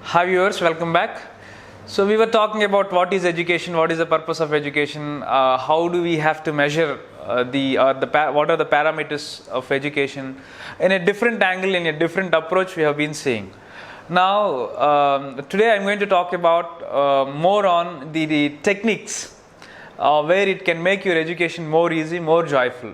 Hi viewers, welcome back. So we were talking about what is education, what is the purpose of education, how do we have to measure what are the parameters of education in a different angle, in a different approach we have been seeing. Now today I am going to talk about more on the techniques where it can make your education more easy, more joyful.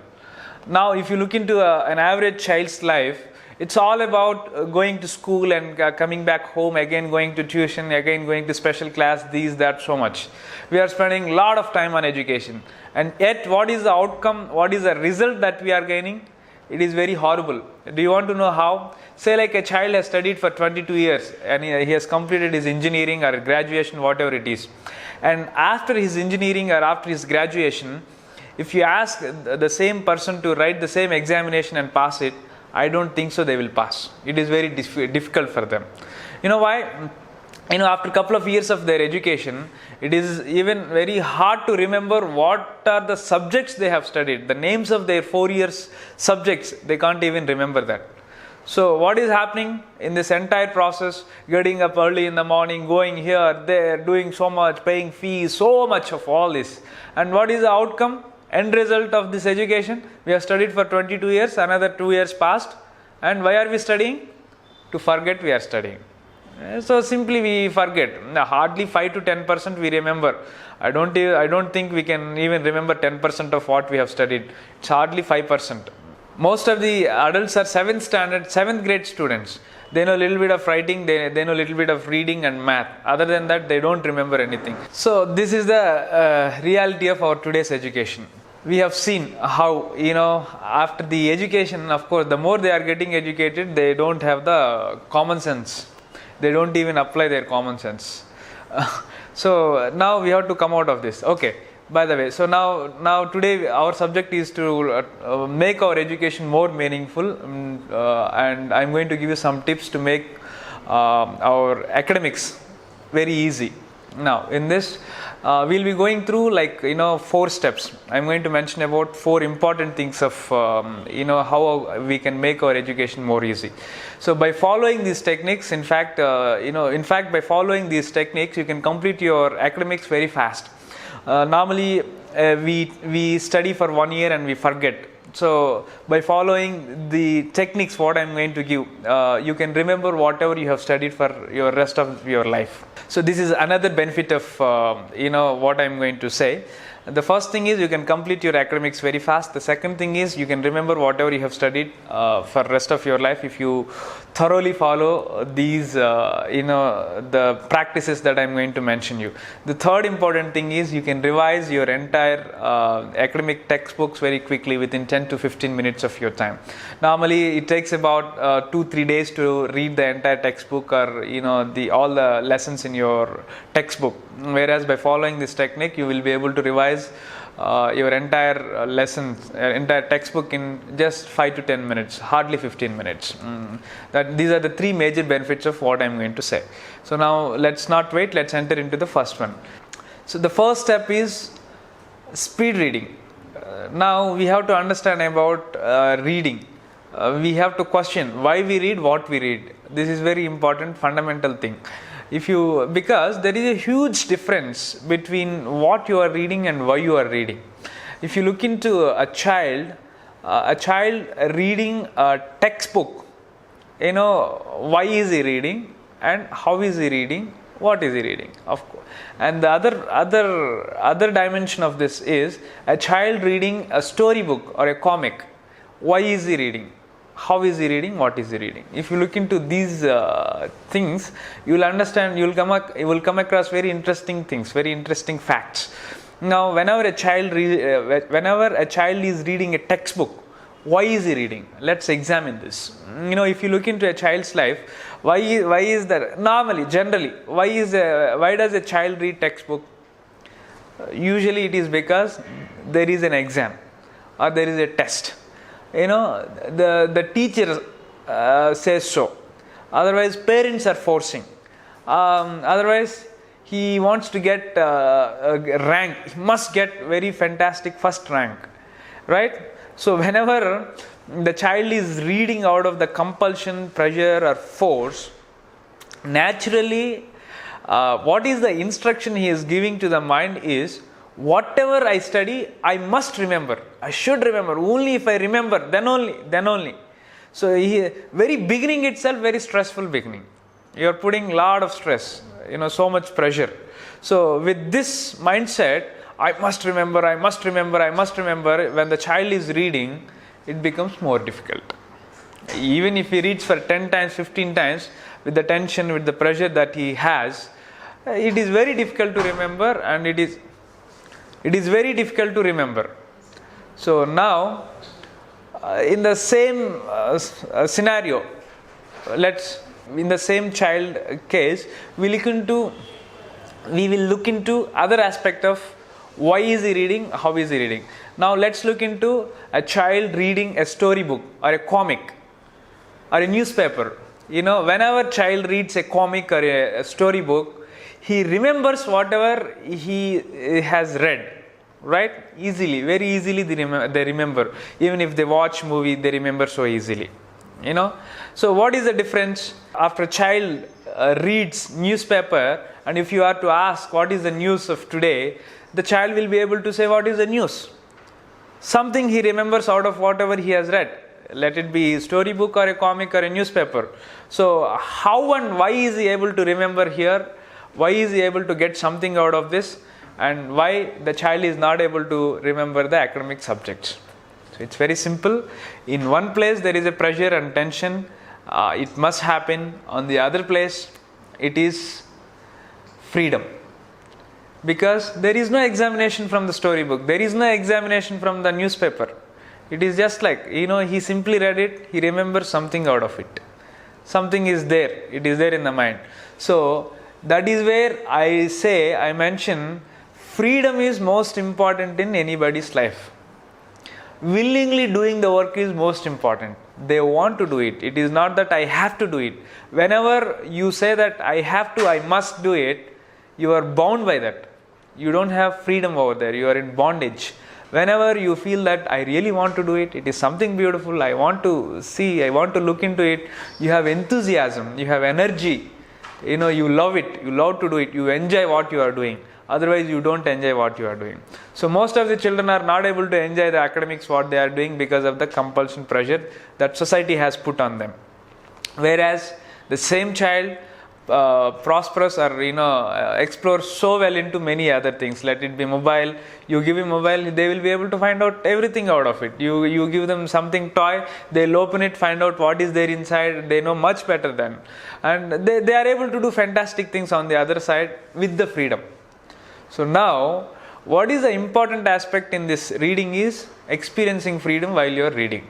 Now if you look into an average child's life, it's all about going to school and coming back home, again going to tuition, again going to special class, that, so much. We are spending a lot of time on education. And yet, what is the outcome, what is the result that we are gaining? It is very horrible. Do you want to know how? Say like a child has studied for 22 years and he has completed his engineering or graduation, whatever it is. And after his engineering or after his graduation, if you ask the same person to write the same examination and pass it, I don't think so they will pass. It is very difficult for them. You know why? After a couple of years of their education, it is even very hard to remember what are the subjects they have studied. The names of their 4 years subjects, they can't even remember that. So what is happening in this entire process? Getting up early in the morning, going here, there, doing so much, paying fees, so much of all this. And what is the outcome? End result of this education? We have studied for 22 years, another 2 years passed, and why are we studying? To forget we are studying. So simply we forget. Hardly 5 to 10% we remember. I don't think we can even remember 10% of what we have studied. It's hardly 5%. Most of the adults are 7th grade students. They know a little bit of writing, they know a little bit of reading and math. Other than that, they don't remember anything. So this is the reality of our today's education. We have seen how, after the education, of course, the more they are getting educated, they don't have the common sense. They don't even apply their common sense. So now we have to come out of this. Okay. By the way, so now today our subject is to make our education more meaningful, and I'm going to give you some tips to make our academics very easy. Now in this we'll be going through 4 steps. I'm going to mention about 4 important things of how we can make our education more easy. So by following these techniques, in fact by following these techniques, you can complete your academics very fast. Normally we study for 1 year and we forget. So by following the techniques what I'm going to give, you can remember whatever you have studied for your rest of your life. So this is another benefit of what I'm going to say. The first thing is you can complete your academics very fast. The second thing is you can remember whatever you have studied for rest of your life if you thoroughly follow these the practices that I'm going to mention you. The third important thing is you can revise your entire academic textbooks very quickly within 10 to 15 minutes of your time. Normally it takes about 2-3 days to read the entire textbook or all the lessons in your textbook, whereas by following this technique you will be able to revise your entire lessons, entire textbook in just 5 to 10 minutes, hardly 15 minutes. These are the 3 major benefits of what I'm going to say. So now let's not wait, let's enter into the first one. So the first step is speed reading. Now we have to understand about reading. We have to question why we read, what we read. This is very important, fundamental thing. Because there is a huge difference between what you are reading and why you are reading. If you look into a child reading a textbook, why is he reading and how is he reading, what is he reading, of course. And the other dimension of this is a child reading a storybook or a comic. Why is he reading? How is he reading? What is he reading? If you look into these things, you will understand. You will come across very interesting things, very interesting facts. Now, whenever a child is reading a textbook, why is he reading? Let's examine this. If you look into a child's life, why is that? Normally, generally, why does a child read textbook? Usually, it is because there is an exam or there is a test. The teacher says so. Otherwise, parents are forcing. Otherwise, he wants to get a rank. He must get very fantastic first rank, right? So whenever the child is reading out of the compulsion, pressure or force, naturally, what is the instruction he is giving to the mind is, whatever I study, I must remember. I should remember. Only if I remember, then only. So, very beginning itself, very stressful beginning. You are putting lot of stress, so much pressure. So, with this mindset, I must remember. When the child is reading, it becomes more difficult. Even if he reads for 10 times, 15 times, with the tension, with the pressure that he has, it is very difficult to remember, and it is very difficult to remember. So now, in the same scenario, in the same child case, we will look into other aspect of why is he reading, how is he reading. Now let's look into a child reading a storybook or a comic or a newspaper. Whenever child reads a comic or a storybook, he remembers whatever he has read, right? Easily, very easily they remember. Even if they watch movie, they remember so easily. So what is the difference after a child reads newspaper, and if you are to ask what is the news of today, the child will be able to say what is the news. Something he remembers out of whatever he has read. Let it be a storybook or a comic or a newspaper. So how and why is he able to remember here? Why is he able to get something out of this? And why the child is not able to remember the academic subjects? So it's very simple. In one place there is a pressure and tension. It must happen. On the other place, it is freedom. Because there is no examination from the storybook. There is no examination from the newspaper. It is just like, he simply read it, he remembers something out of it. Something is there, it is there in the mind. So, that is where I mention, freedom is most important in anybody's life. Willingly doing the work is most important. They want to do it. It is not that I have to do it. Whenever you say that I have to, I must do it, you are bound by that. You don't have freedom over there. You are in bondage. Whenever you feel that I really want to do it, it is something beautiful, I want to see, I want to look into it, you have enthusiasm, you have energy, you love it, you love to do it, you enjoy what you are doing. Otherwise, you don't enjoy what you are doing. So, most of the children are not able to enjoy the academics, what they are doing, because of the compulsion pressure that society has put on them. Whereas, the same child prosperous or explore so well into many other things. Let it be mobile. You give him mobile, they will be able to find out everything out of it. You give them something toy, they'll open it, find out what is there inside. They know much better than, and they are able to do fantastic things on the other side with the freedom. So now, what is the important aspect in this reading is experiencing freedom while you are reading.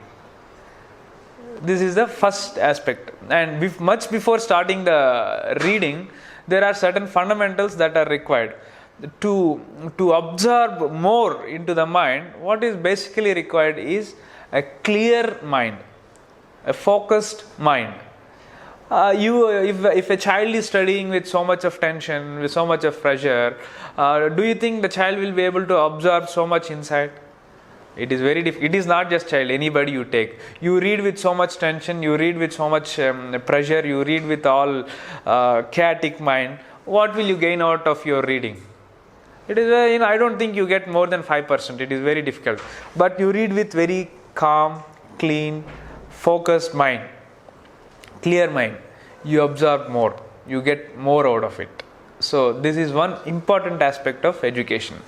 This is the first aspect, and much before starting the reading, there are certain fundamentals that are required to absorb more into the mind. What is basically required is a clear mind, a focused mind. If a child is studying with so much of tension, with so much of pressure, do you think the child will be able to absorb so much inside? It is very difficult. It is not just child, anybody you take. You read with so much tension, you read with so much pressure, you read with all chaotic mind. What will you gain out of your reading? It is, I don't think you get more than 5%. It is very difficult. But you read with very calm, clean, focused mind, clear mind. You absorb more. You get more out of it. So this is one important aspect of education.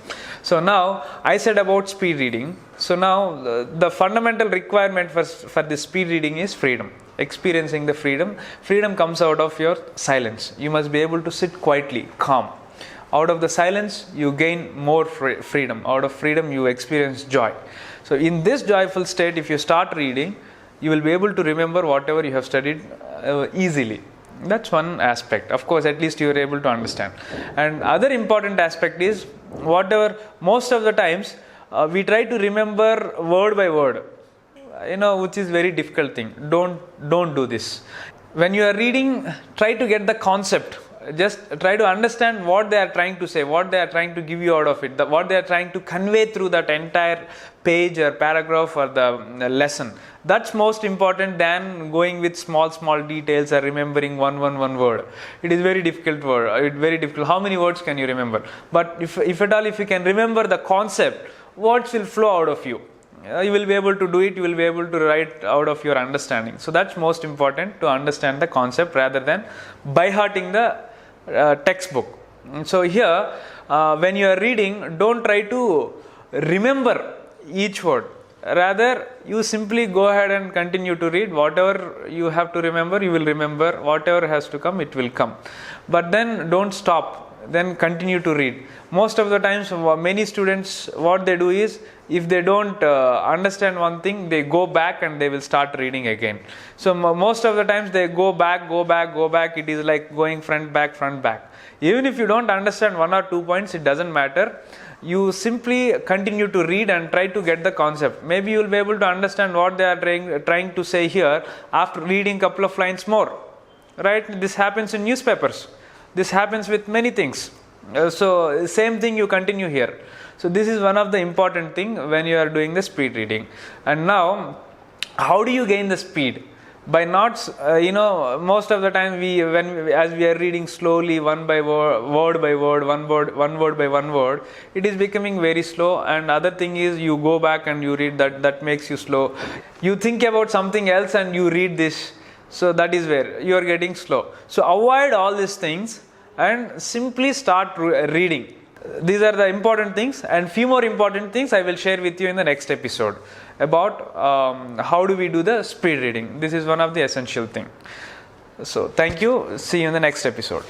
So now I said about speed reading. So now the fundamental requirement for this speed reading is freedom. Experiencing the freedom. Freedom comes out of your silence. You must be able to sit quietly, calm. Out of the silence, you gain more freedom. Out of freedom, you experience joy. So in this joyful state, if you start reading, you will be able to remember whatever you have studied easily. That's one aspect. Of course, at least you are able to understand. And other important aspect is, whatever, most of the times, we try to remember word by word, which is very difficult thing. Don't do this. When you are reading, try to get the concept. Just try to understand what they are trying to say, what they are trying to give you out of it, what they are trying to convey through that entire page or paragraph or the lesson. That's most important than going with small details or remembering one word. It is very difficult word. It's very difficult. How many words can you remember? But if at all, if you can remember the concept, words will flow out of you. You will be able to do it. You will be able to write out of your understanding. So that's most important, to understand the concept rather than by hearting the textbook. So here, when you are reading, don't try to remember each word. Rather, you simply go ahead and continue to read. Whatever you have to remember, you will remember. Whatever has to come, it will come. But then don't stop. Then continue to read. Most of the times, many students, what they do is, if they don't understand one thing, they go back and they will start reading again. So most of the times they go back. It is like going front back. Even if you don't understand 1 or 2 points, it doesn't matter. You simply continue to read and try to get the concept. Maybe you will be able to understand what they are trying to say here after reading a couple of lines more. Right? This happens in newspapers. This happens with many things. So same thing you continue here. So this is one of the important thing when you are doing the speed reading. And now, how do you gain the speed? By not, most of the time as we are reading slowly, word by word, one word by one word, it is becoming very slow. And other thing is, you go back and you read that makes you slow. You think about something else and you read this. So that is where you are getting slow. So avoid all these things and simply start reading. These are the important things, and few more important things I will share with you in the next episode about how do we do the speed reading. This is one of the essential thing. So thank you. See you in the next episode.